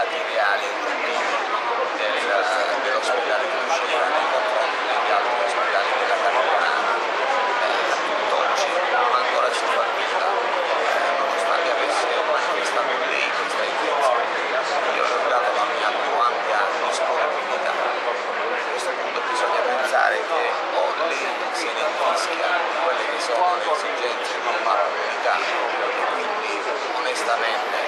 dati reali dell'ospedale di Uscita nei confronti degli altri ospedali della Campania, tutt'oggi non ancora si fa nulla, nonostante avesse manifestato lei questa intenzione. Io ho dato la mia più ampia disponibilità. A questo punto bisogna pensare che o lei se ne infischia quelle che sono le esigenze di una comunità e quindi onestamente